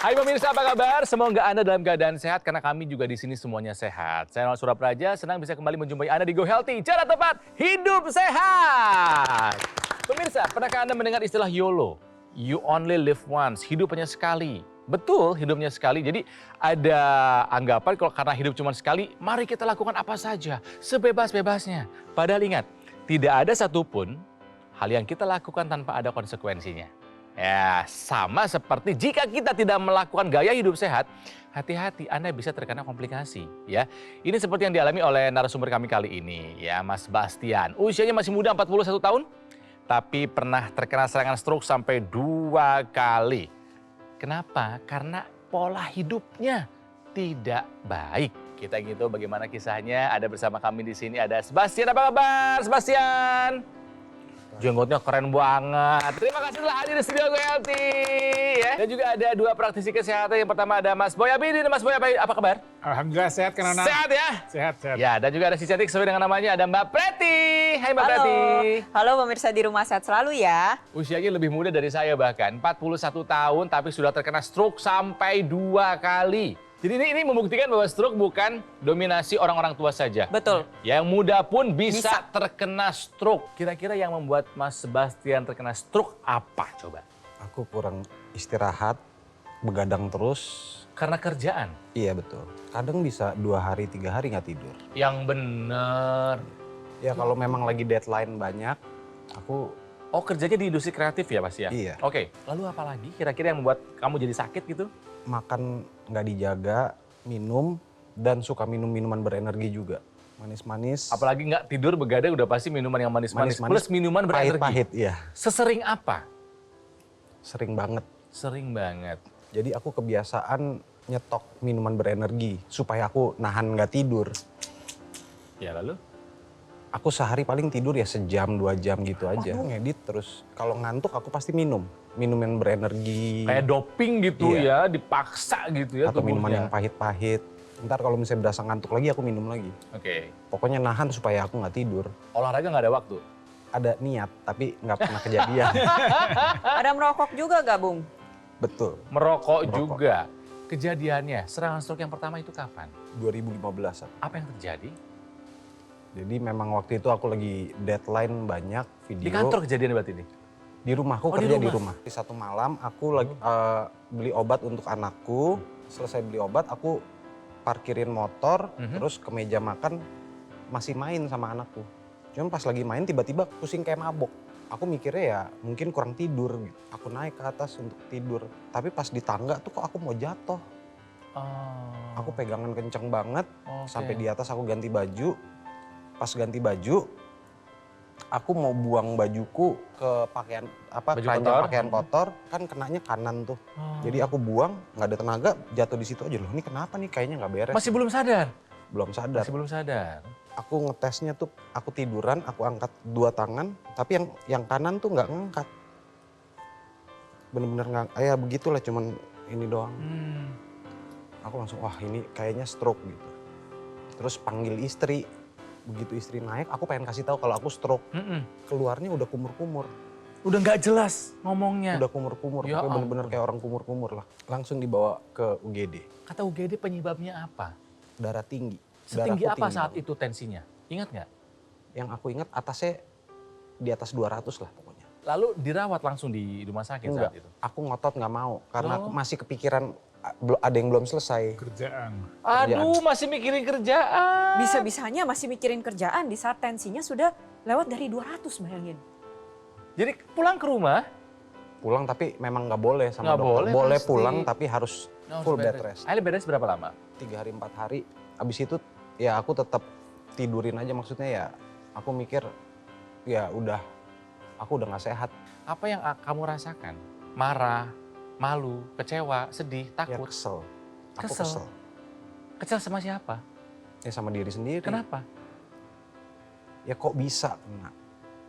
Hai pemirsa, apa kabar? Semoga Anda dalam keadaan sehat karena kami juga di sini semuanya sehat. Saya Noel Surapraja, senang bisa kembali menjumpai Anda di Go Healthy. Cara tepat, hidup sehat. Pemirsa, pernahkah Anda mendengar istilah YOLO? You only live once, hidup hanya sekali. Betul, hidupnya sekali. Jadi ada anggapan kalau karena hidup cuma sekali, mari kita lakukan apa saja, sebebas-bebasnya. Padahal ingat, tidak ada satupun hal yang kita lakukan tanpa ada konsekuensinya. Ya, sama seperti jika kita tidak melakukan gaya hidup sehat, hati-hati Anda bisa terkena komplikasi. Ya, ini seperti yang dialami oleh narasumber kami kali ini, ya Mas Bastian. Usianya masih muda, 41 tahun, tapi pernah terkena serangan stroke sampai 2 kali. Kenapa? Karena pola hidupnya tidak baik. Kita ingin tahu bagaimana kisahnya. Ada bersama kami di sini ada Sebastian. Apa kabar, Sebastian? Jenggotnya keren banget. Terima kasih telah hadir di studio Go Healthy. Ya. Dan juga ada 2 praktisi kesehatan. Yang pertama ada Mas Boy Abidin. Mas Boy, apa kabar? Alhamdulillah sehat kan, Nona? Sehat ya? Sehat. Ya, dan juga ada si cantik sesuai dengan namanya, ada Mbak Preti. Hai Mbak Halo. Preti. Halo pemirsa di rumah, sehat selalu ya. Usianya lebih muda dari saya bahkan, 41 tahun tapi sudah terkena stroke sampai 2 kali. Jadi ini membuktikan bahwa stroke bukan dominasi orang-orang tua saja. Betul. Yang muda pun bisa terkena stroke. Kira-kira yang membuat Mas Sebastian terkena stroke apa coba? Aku kurang istirahat, begadang terus. Karena kerjaan? Iya betul. Kadang bisa 2 hari, 3 hari nggak tidur. Yang bener. Ya kalau memang lagi deadline banyak, aku... Oh, kerjanya di industri kreatif ya Mas ya? Iya. Oke, lalu apa lagi kira-kira yang membuat kamu jadi sakit gitu? Makan nggak dijaga, minum, dan suka minum minuman berenergi juga. Manis-manis. Apalagi nggak tidur begadang udah pasti minuman yang manis-manis. Manis-manis, Plus minuman berenergi. Pahit-pahit, iya. Sesering apa? Sering banget. Sering banget. Jadi aku kebiasaan nyetok minuman berenergi supaya aku nahan nggak tidur. Ya lalu? Aku sehari paling tidur ya sejam, 2 jam gitu aja. Ngedit terus. Kalau ngantuk aku pasti minum. Minum yang berenergi. Kayak doping gitu Iya. ya, dipaksa gitu ya Atau minuman yang tubuhnya. pahit-pahit. Ntar kalau misalnya berasa ngantuk lagi aku minum lagi. Oke. Pokoknya nahan supaya aku nggak tidur. Olahraga nggak ada waktu? Ada niat tapi nggak pernah kejadian. Ada merokok juga gabung? Betul. Merokok Merokok. juga. Kejadiannya, serangan stroke yang pertama itu kapan? 2015-an. Apa yang terjadi? Jadi memang waktu itu aku lagi deadline banyak video. Di kantor kejadian berarti ini? Di rumahku, Oh, di kerja rumah. di rumah. Di satu malam aku lagi beli obat untuk anakku. Selesai beli obat aku parkirin motor, terus ke meja makan masih main sama anakku. Cuman pas lagi main tiba-tiba pusing kayak mabok. Aku mikirnya ya mungkin kurang tidur gitu. Aku naik ke atas untuk tidur. Tapi pas di tangga tuh kok aku mau jatuh. Oh. Aku pegangan kenceng banget. Oke. Sampai di atas aku ganti baju. Pas ganti baju, aku mau buang bajuku ke pakaian Baju keranjang kotor? pakaian kotor, kan kenanya kanan tuh. Oh. Jadi aku buang, nggak ada tenaga, jatuh di situ aja loh. Ini kenapa nih? Kayaknya nggak beres. Masih belum sadar? Belum sadar. Masih belum sadar. Aku ngetesnya tuh, aku tiduran, aku angkat 2 tangan, tapi yang kanan tuh nggak ngangkat. Bener-bener nggak, ya begitulah cuman ini doang. Aku langsung, wah ini kayaknya stroke gitu. Terus panggil istri. Begitu istri naik, aku pengen kasih tahu kalau aku stroke. Keluarnya udah kumur-kumur. Udah nggak jelas ngomongnya. Udah kumur-kumur, Ya pokoknya bener-bener ampun. kayak orang kumur-kumur lah. Langsung dibawa ke UGD. Kata UGD penyebabnya apa? Darah tinggi. Setinggi Darahku apa tinggi saat banget. itu tensinya? Ingat nggak? Yang aku ingat atasnya di atas 200 lah pokoknya. Lalu dirawat langsung di rumah sakit Enggak, saat itu? aku ngotot nggak mau. Karena Oh. aku masih kepikiran ada yang belum selesai. Kerjaan. Aduh, masih mikirin kerjaan. Bisa-bisanya masih mikirin kerjaan di saat tensinya sudah lewat dari 200, bayangin. Jadi pulang ke rumah, Pulang tapi memang nggak boleh sama Nggak dokter. boleh Boleh pasti. pulang tapi harus full bed rest. Akhirnya beres berapa lama? 3 hari 4 hari. Abis itu ya aku tetap tidurin aja, maksudnya ya aku mikir ya udah aku udah nggak sehat. Apa yang kamu rasakan? Marah, malu, kecewa, sedih, Ya takut? kesel. Aku Kesel? kesel. Kesel sama siapa? Ya sama diri sendiri. Kenapa? Ya kok bisa kena.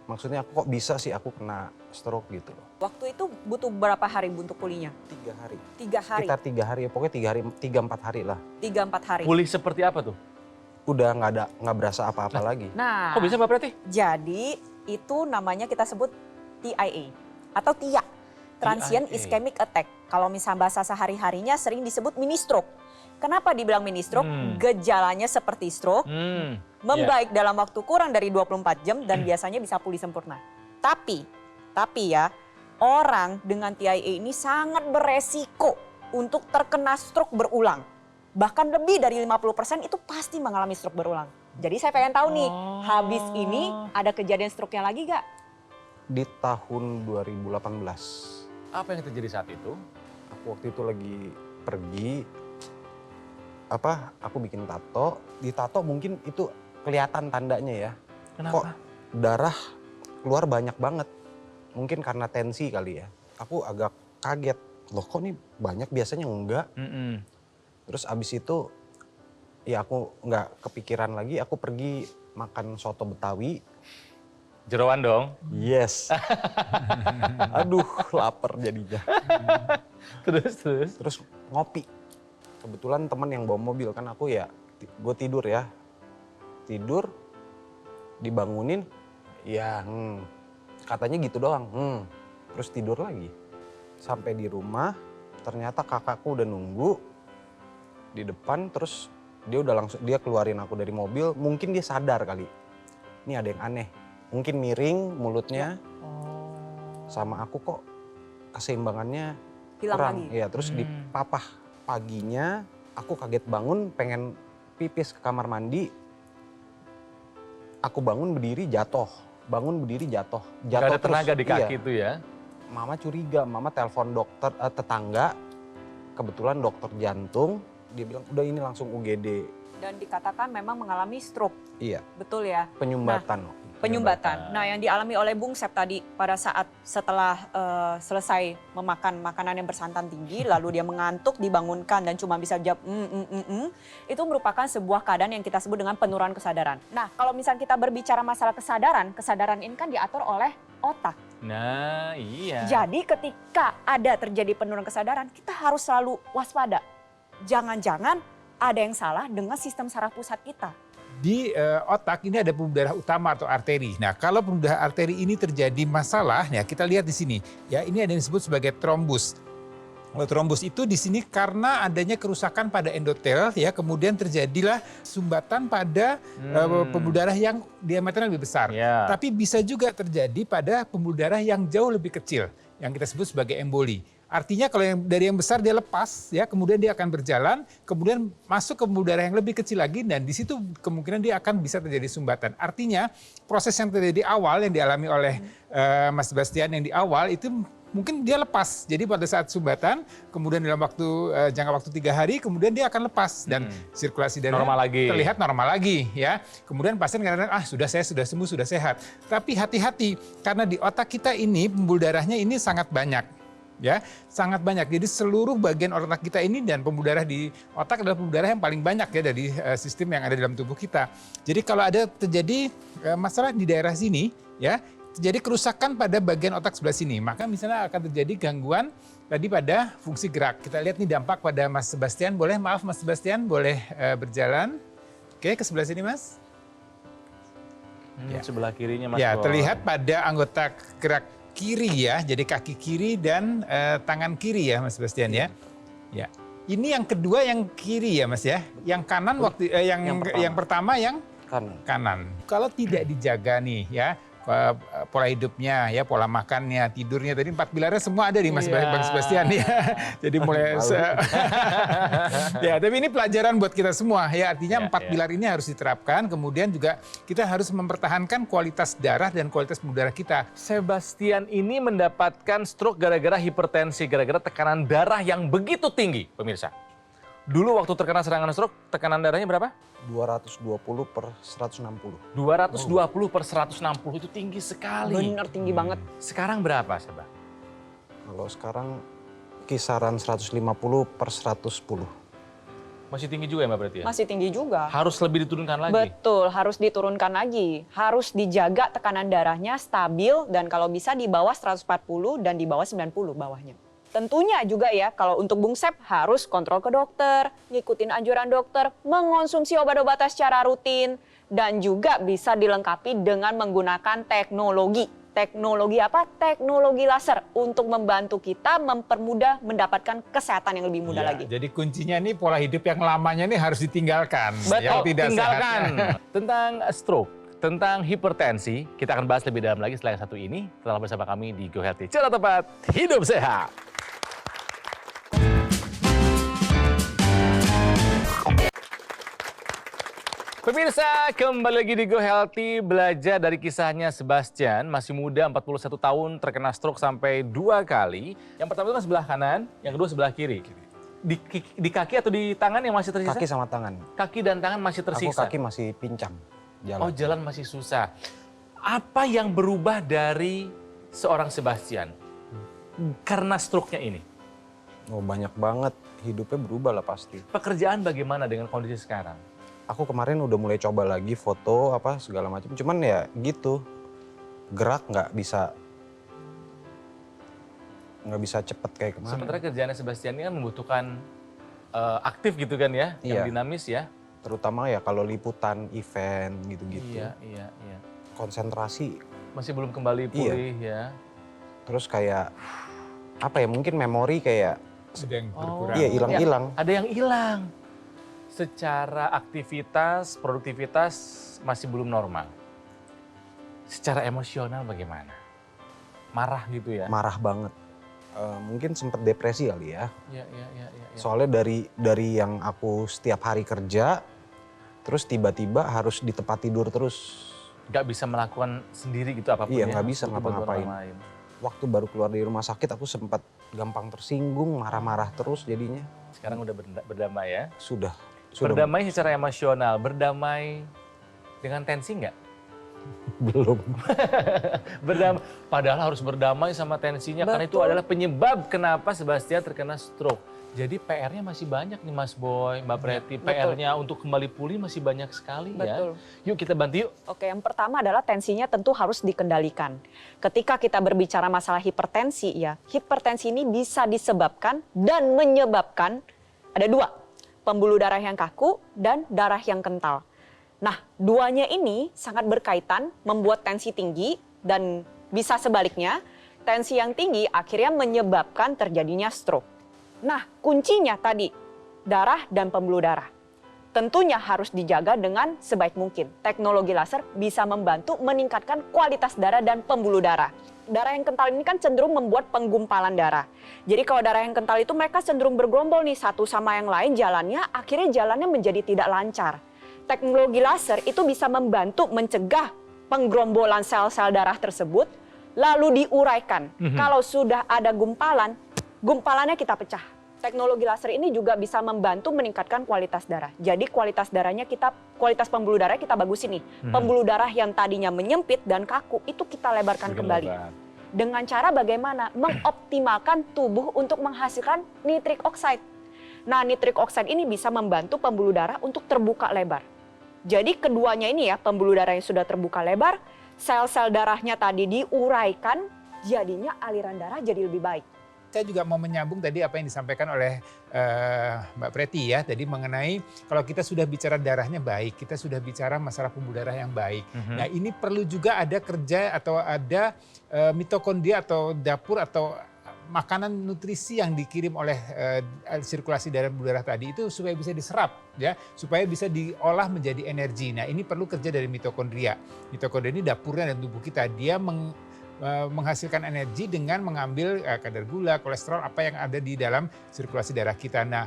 Maksudnya aku kok bisa sih aku kena stroke gitu loh. Waktu itu butuh berapa hari untuk pulihnya? 3 hari. 3 hari, Sekitar 3 hari, pokoknya 3-4 hari lah. 3-4 hari. Pulih seperti apa tuh? Udah nggak berasa apa-apa lagi. Nah, Kok bisa Mbak Preti? jadi itu namanya kita sebut TIA atau TIA. transient TIA. ischemic attack. Kalau misalnya bahasa sehari-harinya sering disebut mini stroke. Kenapa dibilang mini stroke? Gejalanya seperti stroke, membaik dalam waktu kurang dari 24 jam dan biasanya bisa pulih sempurna. Tapi ya, orang dengan TIA ini sangat beresiko untuk terkena stroke berulang. Bahkan lebih dari 50% itu pasti mengalami stroke berulang. Jadi saya pengen tahu nih, habis ini ada kejadian stroke-nya lagi gak? Di tahun 2018, Apa yang terjadi saat itu? aku waktu itu lagi pergi, aku bikin tato. Di tato mungkin itu kelihatan tandanya ya. Kenapa? Kok darah keluar banyak banget. Mungkin karena tensi kali ya. Aku agak kaget. Loh kok nih banyak, biasanya enggak. Terus abis itu ya aku nggak kepikiran lagi, aku pergi makan soto Betawi. Jeroan dong. Yes. Aduh, lapar jadinya. Terus. Terus ngopi. Kebetulan teman yang bawa mobil kan, aku ya gue tidur ya. Tidur, dibangunin, ya katanya gitu doang. Terus tidur lagi. Sampai di rumah, ternyata kakakku udah nunggu di depan, terus dia keluarin aku dari mobil. Mungkin dia sadar kali, ini ada yang aneh. Mungkin miring mulutnya, sama aku kok keseimbangannya Hilang kurang. lagi. Iya, terus dipapah. Paginya aku kaget bangun, pengen pipis ke kamar mandi. Aku bangun berdiri jatuh, Jatuh Gak ada terus. tenaga di kaki Iya. itu ya? Mama curiga, mama telepon dokter tetangga, kebetulan dokter jantung, dia bilang udah ini langsung UGD. Dan dikatakan memang mengalami stroke, Iya, betul ya? penyumbatan. Penyumbatan. Nah, yang dialami oleh Bung Sep tadi pada saat setelah selesai memakan makanan yang bersantan tinggi, lalu dia mengantuk, dibangunkan dan cuma bisa jawab itu merupakan sebuah keadaan yang kita sebut dengan penurunan kesadaran. Nah, kalau misalnya kita berbicara masalah kesadaran ini kan diatur oleh otak. Nah, iya. Jadi ketika ada terjadi penurunan kesadaran, kita harus selalu waspada. Jangan-jangan ada yang salah dengan sistem saraf pusat kita. Di otak ini ada pembuluh darah utama atau arteri. Nah, kalau pembuluh darah arteri ini terjadi masalah, ya kita lihat di sini. Ya, ini ada yang disebut sebagai trombus. Kalau trombus itu di sini karena adanya kerusakan pada endotel, ya kemudian terjadilah sumbatan pada pembuluh darah yang diameternya lebih besar. Ya. Tapi bisa juga terjadi pada pembuluh darah yang jauh lebih kecil, yang kita sebut sebagai emboli. Artinya kalau dari yang besar dia lepas, ya kemudian dia akan berjalan, kemudian masuk ke pembuluh darah yang lebih kecil lagi, dan di situ kemungkinan dia akan bisa terjadi sumbatan. Artinya proses yang terjadi awal yang dialami oleh Mas Sebastian yang di awal itu mungkin dia lepas. Jadi pada saat sumbatan, kemudian dalam jangka waktu 3 hari, kemudian dia akan lepas dan sirkulasi darah Normal lagi. terlihat normal lagi, ya. Kemudian pasien kadang-kadang sudah sembuh, sudah sehat. Tapi hati-hati karena di otak kita ini pembuluh darahnya ini sangat banyak. Ya, sangat banyak. Jadi seluruh bagian otak kita ini dan pembuluh darah di otak adalah pembuluh darah yang paling banyak ya dari sistem yang ada dalam tubuh kita. Jadi kalau ada terjadi masalah di daerah sini, ya, terjadi kerusakan pada bagian otak sebelah sini, maka misalnya akan terjadi gangguan tadi pada fungsi gerak. Kita lihat nih dampak pada Mas Sebastian. Maaf Mas Sebastian, boleh berjalan. Oke, ke sebelah sini Mas. Ya. Sebelah kirinya Mas. Ya, Bro. terlihat pada anggota gerak kiri ya, jadi kaki kiri dan tangan kiri ya Mas Sebastian ya. Ya. Ini yang kedua yang kiri ya Mas ya. Yang kanan yang pertama yang kanan. Kalau tidak dijaga nih ya, pola hidupnya ya, pola makannya, tidurnya, tadi 4 pilarnya semua ada di Mas Bang Sebastian ya. Jadi mulai ya, tapi ini pelajaran buat kita semua ya. Artinya 4 pilar ini harus diterapkan. Kemudian juga kita harus mempertahankan kualitas darah dan kualitas pembuluh darah kita. Sebastian ini mendapatkan stroke gara-gara hipertensi, gara-gara tekanan darah yang begitu tinggi, pemirsa. Dulu waktu terkena serangan stroke, tekanan darahnya berapa? 220/160. 220/160 itu tinggi sekali. Bener tinggi banget. Sekarang berapa, Seba? Kalau sekarang kisaran 150/110. Masih tinggi juga ya Mbak berarti ya? Masih tinggi juga. Harus lebih diturunkan lagi? Betul, harus diturunkan lagi. Harus dijaga tekanan darahnya stabil dan kalau bisa di bawah 140 dan di bawah 90 bawahnya. Tentunya juga ya, kalau untuk Bung Sep harus kontrol ke dokter, ngikutin anjuran dokter, mengonsumsi obat-obatan secara rutin, dan juga bisa dilengkapi dengan menggunakan teknologi. Teknologi apa? Teknologi laser untuk membantu kita mempermudah mendapatkan kesehatan yang lebih mudah Ya, lagi. jadi kuncinya nih pola hidup yang lamanya nih harus ditinggalkan. Yang tidak tinggalkan. sehat. Tentang stroke, tentang hipertensi, kita akan bahas lebih dalam lagi setelah yang satu ini. Tetaplah bersama kami di Go Healthy. Cara tepat, hidup sehat. Pemirsa, kembali lagi di Go Healthy, belajar dari kisahnya Sebastian, masih muda 41 tahun, terkena stroke sampai 2 kali. Yang pertama itu kan sebelah kanan, yang kedua sebelah kiri. Di kaki atau di tangan yang masih tersisa? Kaki sama tangan. Kaki dan tangan masih Aku tersisa? kaki masih pincang. Oh, jalan masih susah. Apa yang berubah dari seorang Sebastian karena stroke-nya ini? Oh, banyak banget. Hidupnya berubah lah pasti. Pekerjaan bagaimana dengan kondisi sekarang? Aku kemarin udah mulai coba lagi foto apa segala macam. Cuman ya gitu, gerak nggak bisa cepet kayak kemarin. Sementara kerjaannya Sebastian ini kan membutuhkan aktif gitu kan ya, yang Iya. dinamis ya. Terutama ya kalau liputan, event gitu-gitu. Iya. Konsentrasi. Masih belum kembali pulih ya. Terus kayak apa ya? Mungkin memori kayak Ada yang berkurang. iya hilang-hilang. Ada yang hilang. Secara aktivitas, produktivitas masih belum normal. Secara emosional bagaimana? Marah gitu ya? Marah banget. Mungkin sempet depresi kali ya. Iya. Soalnya dari yang aku setiap hari kerja, terus tiba-tiba harus di tempat tidur terus. Nggak bisa melakukan sendiri gitu apapun Iya, ya? nggak bisa butuh bantuan ngapa-ngapain. orang lain. Waktu baru keluar dari rumah sakit aku sempat gampang tersinggung, marah-marah terus jadinya. Sekarang udah berdamai ya? Sudah. Berdamai secara emosional, berdamai dengan tensi nggak? Belum. Padahal harus berdamai sama tensinya karena itu Betul. adalah penyebab kenapa Sebastian terkena stroke. Jadi PR-nya masih banyak nih Mas Boy, Mbak Preti. PR-nya untuk kembali pulih masih banyak sekali Betul. ya. Yuk kita bantu yuk. Oke, yang pertama adalah tensinya tentu harus dikendalikan. Ketika kita berbicara masalah hipertensi ya, hipertensi ini bisa disebabkan dan menyebabkan ada 2, pembuluh darah yang kaku dan darah yang kental. Nah, duanya ini sangat berkaitan membuat tensi tinggi dan bisa sebaliknya, tensi yang tinggi akhirnya menyebabkan terjadinya stroke. Nah, kuncinya tadi, darah dan pembuluh darah. Tentunya harus dijaga dengan sebaik mungkin. Teknologi laser bisa membantu meningkatkan kualitas darah dan pembuluh darah. Darah yang kental ini kan cenderung membuat penggumpalan darah. Jadi kalau darah yang kental itu mereka cenderung bergerombol nih satu sama yang lain jalannya, akhirnya jalannya menjadi tidak lancar. Teknologi laser itu bisa membantu mencegah penggerombolan sel-sel darah tersebut, lalu diuraikan. Kalau sudah ada gumpalan, gumpalannya kita pecah. Teknologi laser ini juga bisa membantu meningkatkan kualitas darah. Jadi kualitas kualitas pembuluh darah kita bagusin nih. Pembuluh darah yang tadinya menyempit dan kaku itu kita lebarkan kembali. Dengan cara bagaimana? Mengoptimalkan tubuh untuk menghasilkan nitric oxide. Nah, nitric oxide ini bisa membantu pembuluh darah untuk terbuka lebar. Jadi keduanya ini ya, pembuluh darah yang sudah terbuka lebar, sel-sel darahnya tadi diuraikan, jadinya aliran darah jadi lebih baik. Saya juga mau menyambung tadi apa yang disampaikan oleh Mbak Preti ya, tadi mengenai kalau kita sudah bicara darahnya baik, kita sudah bicara masalah pembuluh darah yang baik. Nah ini perlu juga ada kerja atau ada mitokondria atau dapur atau makanan nutrisi yang dikirim oleh sirkulasi darah pembuluh darah tadi itu supaya bisa diserap ya, supaya bisa diolah menjadi energi. Nah ini perlu kerja dari mitokondria. Mitokondria ini dapurnya dalam tubuh kita, dia menghasilkan energi dengan mengambil kadar gula, kolesterol, apa yang ada di dalam sirkulasi darah kita. Nah,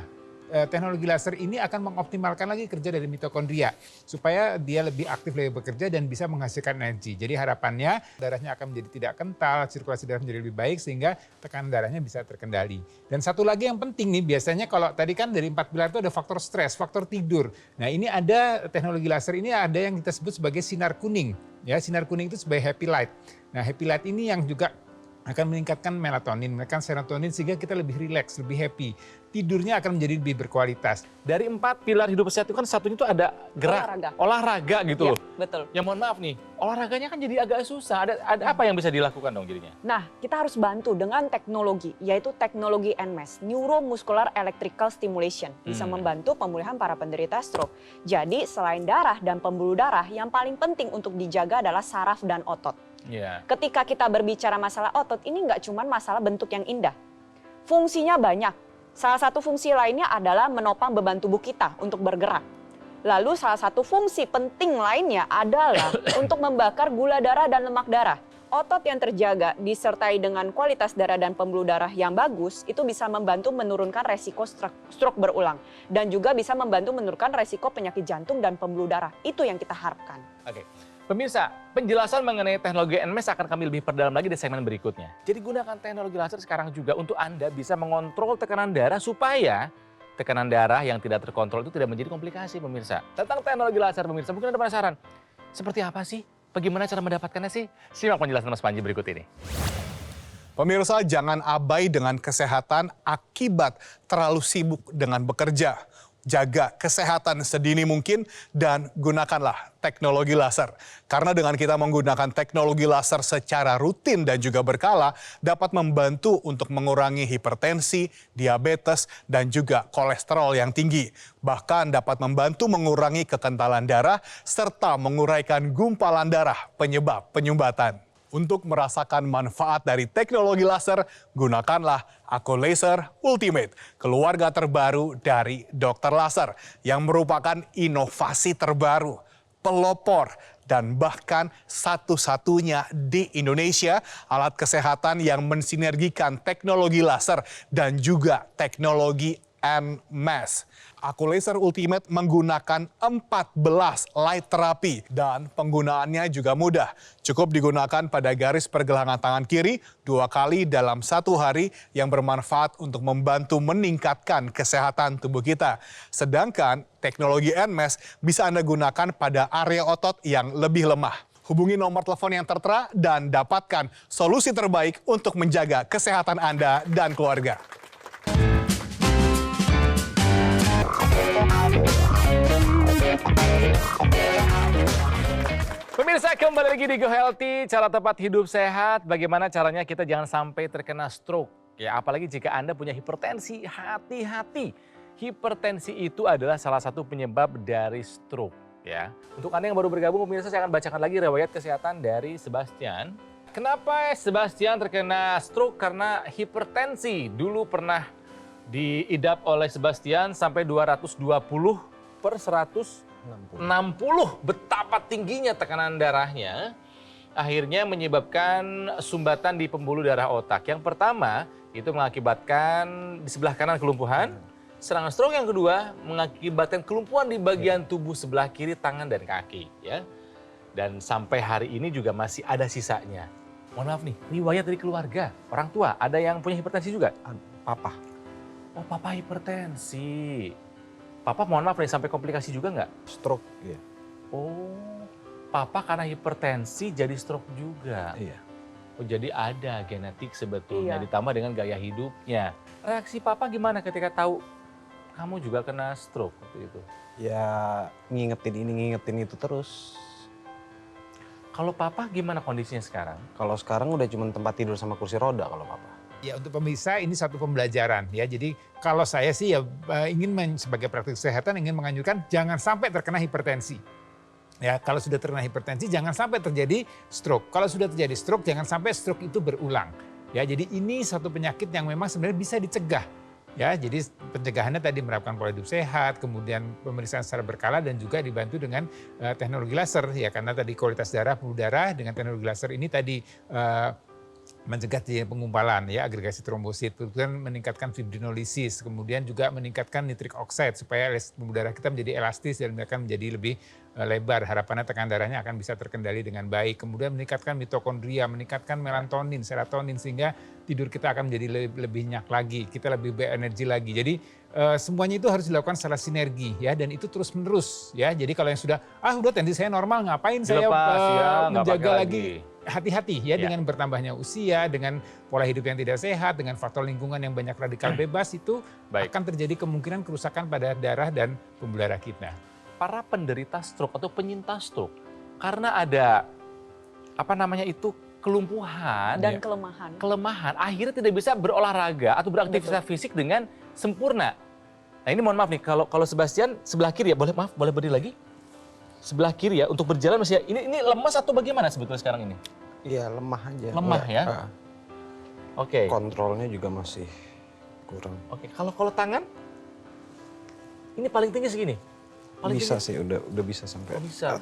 teknologi laser ini akan mengoptimalkan lagi kerja dari mitokondria supaya dia lebih aktif, lebih bekerja dan bisa menghasilkan energi. Jadi harapannya darahnya akan menjadi tidak kental, sirkulasi darah menjadi lebih baik sehingga tekanan darahnya bisa terkendali. Dan satu lagi yang penting nih, biasanya kalau tadi kan dari 4 pilar itu ada faktor stres, faktor tidur. Nah, ini ada teknologi laser ini ada yang kita sebut sebagai sinar kuning. Ya, sinar kuning itu sebagai happy light. Nah, happy light ini yang juga akan meningkatkan melatonin, meningkatkan serotonin sehingga kita lebih rileks, lebih happy. Tidurnya akan menjadi lebih berkualitas. Dari 4 pilar hidup sehat itu kan satunya itu ada gerak, olahraga gitu Ya, loh. betul. Ya mohon maaf nih, olahraganya kan jadi agak susah. Ada apa yang bisa dilakukan dong jadinya? Nah, kita harus bantu dengan teknologi, yaitu teknologi NMES, Neuromuscular Electrical Stimulation. Bisa membantu pemulihan para penderita stroke. Jadi, selain darah dan pembuluh darah, yang paling penting untuk dijaga adalah saraf dan otot. Iya. Ketika kita berbicara masalah otot, ini nggak cuma masalah bentuk yang indah. Fungsinya banyak. Salah satu fungsi lainnya adalah menopang beban tubuh kita untuk bergerak. Lalu salah satu fungsi penting lainnya adalah untuk membakar gula darah dan lemak darah. Otot yang terjaga disertai dengan kualitas darah dan pembuluh darah yang bagus itu bisa membantu menurunkan resiko stroke berulang. Dan juga bisa membantu menurunkan resiko penyakit jantung dan pembuluh darah. Itu yang kita harapkan. Oke. Pemirsa, penjelasan mengenai teknologi NMAS akan kami lebih perdalam lagi di segmen berikutnya. Jadi gunakan teknologi laser sekarang juga untuk Anda bisa mengontrol tekanan darah supaya tekanan darah yang tidak terkontrol itu tidak menjadi komplikasi, pemirsa. Tentang teknologi laser, pemirsa, mungkin Anda penasaran, seperti apa sih? Bagaimana cara mendapatkannya sih? Simak penjelasan Mas Panji berikut ini. Pemirsa, jangan abai dengan kesehatan akibat terlalu sibuk dengan bekerja. Jaga kesehatan sedini mungkin dan gunakanlah teknologi laser. Karena dengan kita menggunakan teknologi laser secara rutin dan juga berkala dapat membantu untuk mengurangi hipertensi, diabetes, dan juga kolesterol yang tinggi. Bahkan dapat membantu mengurangi kekentalan darah serta menguraikan gumpalan darah penyebab penyumbatan. Untuk merasakan manfaat dari teknologi laser, gunakanlah Aku Laser Ultimate, keluarga terbaru dari dokter laser yang merupakan inovasi terbaru, pelopor, dan bahkan satu-satunya di Indonesia alat kesehatan yang mensinergikan teknologi laser dan juga teknologi NMAS. Aku Laser Ultimate menggunakan 14 light therapy dan penggunaannya juga mudah. Cukup digunakan pada garis pergelangan tangan kiri 2 kali dalam 1 hari yang bermanfaat untuk membantu meningkatkan kesehatan tubuh kita. Sedangkan teknologi NMAS bisa Anda gunakan pada area otot yang lebih lemah. Hubungi nomor telepon yang tertera dan dapatkan solusi terbaik untuk menjaga kesehatan Anda dan keluarga. Pemirsa, kembali lagi di Go Healthy, cara tepat hidup sehat. Bagaimana caranya kita jangan sampai terkena stroke. Ya, apalagi jika Anda punya hipertensi, hati-hati. Hipertensi itu adalah salah satu penyebab dari stroke. Ya, untuk Anda yang baru bergabung, pemirsa, saya akan bacakan lagi riwayat kesehatan dari Sebastian. Kenapa Sebastian terkena stroke? Karena hipertensi. Dulu pernah diidap oleh Sebastian sampai 220/160. Betapa tingginya tekanan darahnya akhirnya menyebabkan sumbatan di pembuluh darah otak. Yang pertama itu mengakibatkan di sebelah kanan kelumpuhan. Serangan stroke yang kedua mengakibatkan kelumpuhan di bagian tubuh sebelah kiri, tangan dan kaki, ya. Dan sampai hari ini juga masih ada sisanya. Mohon maaf nih, riwayat dari keluarga, orang tua, ada yang punya hipertensi juga? Papa. Oh, papa hipertensi. Papa mohon maaf nih, sampai komplikasi juga nggak? Stroke, iya. Oh, papa karena hipertensi jadi stroke juga. Iya. Oh, jadi ada genetik sebetulnya, Iya. ditambah dengan gaya hidupnya. Reaksi papa gimana ketika tahu kamu juga kena stroke waktu itu? Ya ngingetin ini, ngingetin itu terus. Kalau papa gimana kondisinya sekarang? Kalau sekarang udah cuma tempat tidur sama kursi roda kalau papa. Ya, untuk pemirsa ini satu pembelajaran ya. Jadi kalau saya sih ya sebagai praktik kesehatan ingin menganjurkan jangan sampai terkena hipertensi. Ya, kalau sudah terkena hipertensi jangan sampai terjadi stroke. Kalau sudah terjadi stroke jangan sampai stroke itu berulang. Ya, jadi ini satu penyakit yang memang sebenarnya bisa dicegah. Ya, jadi pencegahannya tadi menerapkan pola hidup sehat, kemudian pemeriksaan secara berkala dan juga dibantu dengan teknologi laser ya, karena tadi kualitas darah, pembuluh darah dengan teknologi laser ini tadi mencegah terjadinya penggumpalan ya, agregasi trombosit, kemudian meningkatkan fibrinolisis, kemudian juga meningkatkan nitric oxide supaya pembuluh darah kita menjadi elastis dan akan menjadi lebih lebar. Harapannya tekanan darahnya akan bisa terkendali dengan baik. Kemudian meningkatkan mitokondria, meningkatkan melatonin, serotonin sehingga tidur kita akan menjadi lebih nyenyak lagi, kita lebih berenergi lagi. Jadi semuanya itu harus dilakukan secara sinergi ya, dan itu terus menerus ya. Jadi kalau yang sudah udah tensi saya normal, ngapain saya menjaga lagi? Hati-hati ya, dengan bertambahnya usia, dengan pola hidup yang tidak sehat, dengan faktor lingkungan yang banyak radikal bebas itu akan terjadi kemungkinan kerusakan pada darah dan pembuluh darah kita. Para penderita stroke atau penyintas stroke karena ada kelumpuhan Dan ya, kelemahan. akhirnya tidak bisa berolahraga atau beraktivitas fisik dengan sempurna. Nah, ini mohon maaf nih, kalau Sebastian sebelah kiri ya, boleh berdiri lagi? Sebelah kiri ya, untuk berjalan masih ini lemas atau bagaimana sebetulnya sekarang ini? Iya, lemah aja. Lemah ya? Oke. Kontrolnya juga masih kurang. Oke, kalau tangan? Ini paling tinggi segini? Paling Bisa tinggi? sih, udah bisa sampai. Oh, bisa.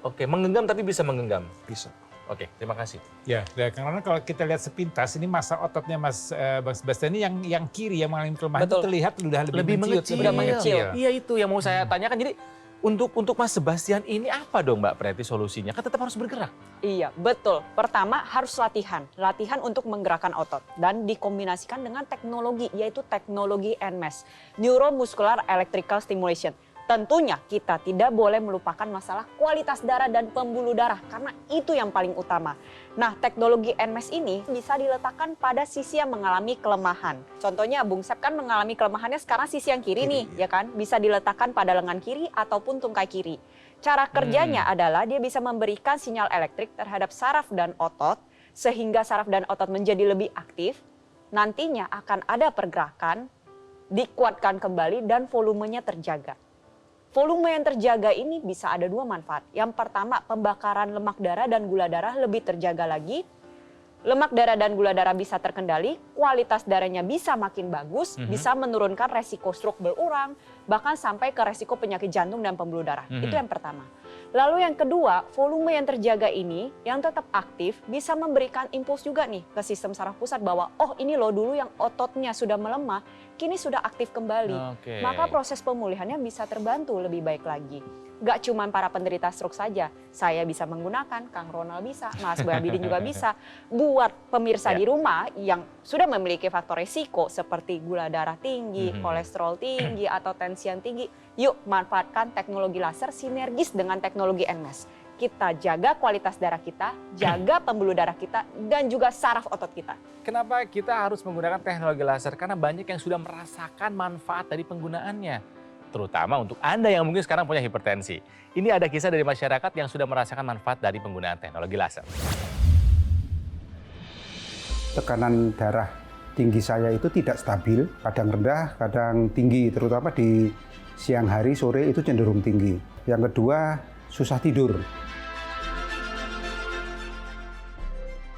Oke, menggenggam tapi bisa menggenggam. Bisa. Oke, terima kasih. Ya, karena kalau kita lihat sepintas ini masa ototnya Mas Sebastian ini yang kiri yang mengalami kelemahan itu Betul. terlihat sudah lebih mengecil. mengecil. Iya itu yang mau saya tanyakan. Jadi untuk Mas Sebastian ini apa dong Mbak Preti solusinya? Kan tetap harus bergerak. Iya, betul. Pertama harus latihan. Latihan untuk menggerakkan otot. Dan dikombinasikan dengan teknologi, yaitu teknologi NMES. Neuromuscular Electrical Stimulation. Tentunya kita tidak boleh melupakan masalah kualitas darah dan pembuluh darah. Karena itu yang paling utama. Nah, teknologi NMES ini bisa diletakkan pada sisi yang mengalami kelemahan. Contohnya Bung Sep kan mengalami kelemahannya sekarang sisi yang kiri nih, ya kan? Bisa diletakkan pada lengan kiri ataupun tungkai kiri. Cara kerjanya adalah dia bisa memberikan sinyal elektrik terhadap saraf dan otot, sehingga saraf dan otot menjadi lebih aktif. Nantinya akan ada pergerakan, dikuatkan kembali dan volumenya terjaga. Volume yang terjaga ini bisa ada dua manfaat. Yang pertama, pembakaran lemak darah dan gula darah lebih terjaga lagi. Lemak darah dan gula darah bisa terkendali, kualitas darahnya bisa makin bagus, bisa menurunkan resiko stroke berkurang, bahkan sampai ke resiko penyakit jantung dan pembuluh darah. Itu yang pertama. Lalu yang kedua, volume yang terjaga ini yang tetap aktif bisa memberikan impuls juga nih ke sistem saraf pusat bahwa oh ini loh dulu yang ototnya sudah melemah, kini sudah aktif kembali. Oke. Maka proses pemulihannya bisa terbantu lebih baik lagi. Gak cuma para penderita stroke saja, saya bisa menggunakan, Kang Ronald bisa, Mas Boyabidin juga bisa. Buat pemirsa di rumah yang sudah memiliki faktor resiko seperti gula darah tinggi, kolesterol tinggi, atau tensi yang tinggi, yuk manfaatkan teknologi laser sinergis dengan teknologi NMES. Kita jaga kualitas darah kita, jaga pembuluh darah kita, dan juga saraf otot kita. Kenapa kita harus menggunakan teknologi laser? Karena banyak yang sudah merasakan manfaat dari penggunaannya. Terutama untuk Anda yang mungkin sekarang punya hipertensi. Ini ada kisah dari masyarakat yang sudah merasakan manfaat dari penggunaan teknologi laser. Tekanan darah tinggi saya itu tidak stabil, kadang rendah, kadang tinggi, terutama di siang hari, sore itu cenderung tinggi. Yang kedua, susah tidur.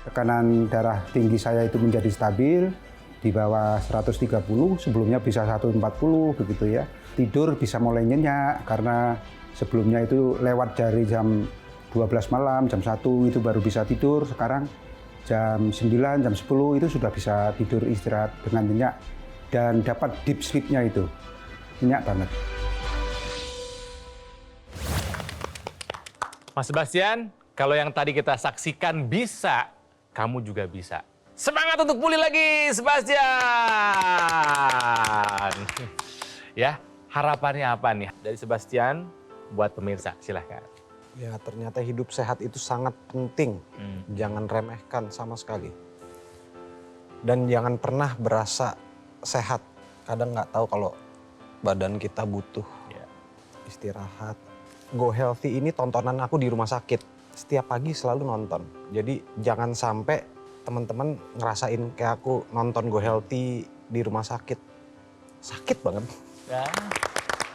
Tekanan darah tinggi saya itu menjadi stabil, di bawah 130, sebelumnya bisa 140 begitu ya. Tidur bisa mulai nyenyak karena sebelumnya itu lewat dari jam 12 malam, jam 1 itu baru bisa tidur, sekarang jam 9, jam 10 itu sudah bisa tidur istirahat dengan nyenyak dan dapat deep sleep-nya itu. Nyenyak banget. Mas Sebastian, kalau yang tadi kita saksikan bisa, kamu juga bisa. Semangat untuk pulih lagi, Sebastian! Ya, harapannya apa nih dari Sebastian buat pemirsa? Silahkan. Ya ternyata hidup sehat itu sangat penting. Jangan remehkan sama sekali. Dan jangan pernah berasa sehat. Kadang nggak tahu kalau badan kita butuh istirahat. Go Healthy ini tontonan aku di rumah sakit. Setiap pagi selalu nonton. Jadi jangan sampai teman-teman ngerasain kayak aku nonton Go Healthy di rumah sakit. Sakit banget. Ya.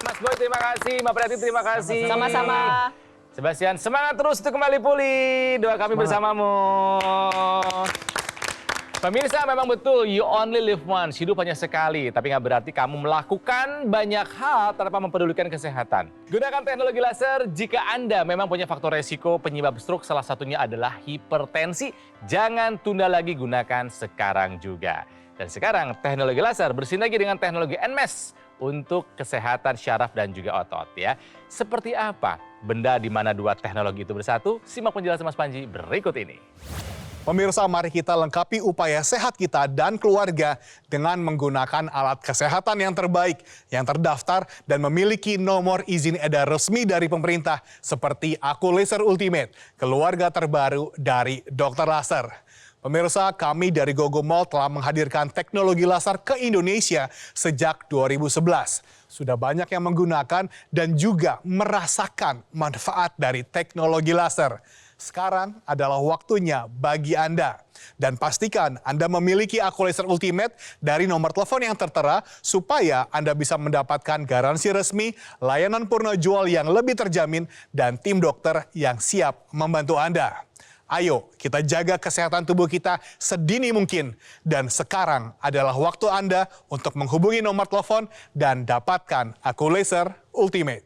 Mas Boy terima kasih, Mbak Preti terima kasih. Sama-sama. Sebastian semangat terus untuk kembali pulih. Doa kami bersamamu. Pemirsa memang betul, you only live once. Hidup hanya sekali, tapi nggak berarti kamu melakukan banyak hal tanpa mempedulikan kesehatan. Gunakan teknologi laser jika Anda memang punya faktor resiko penyebab stroke, salah satunya adalah hipertensi. Jangan tunda lagi, gunakan sekarang juga. Dan sekarang teknologi laser bersinergi dengan teknologi NMES untuk kesehatan syaraf dan juga otot ya. Seperti apa benda di mana dua teknologi itu bersatu? Simak penjelasan Mas Panji berikut ini. Pemirsa, mari kita lengkapi upaya sehat kita dan keluarga dengan menggunakan alat kesehatan yang terbaik, yang terdaftar dan memiliki nomor izin edar resmi dari pemerintah seperti Aku Laser Ultimate, keluarga terbaru dari Dokter Laser. Pemirsa, kami dari Gogo Mall telah menghadirkan teknologi laser ke Indonesia sejak 2011. Sudah banyak yang menggunakan dan juga merasakan manfaat dari teknologi laser. Sekarang adalah waktunya bagi Anda. Dan pastikan Anda memiliki Aku Laser Ultimate dari nomor telepon yang tertera supaya Anda bisa mendapatkan garansi resmi, layanan purna jual yang lebih terjamin, dan tim dokter yang siap membantu Anda. Ayo kita jaga kesehatan tubuh kita sedini mungkin. Dan sekarang adalah waktu Anda untuk menghubungi nomor telepon dan dapatkan Aku Laser Ultimate.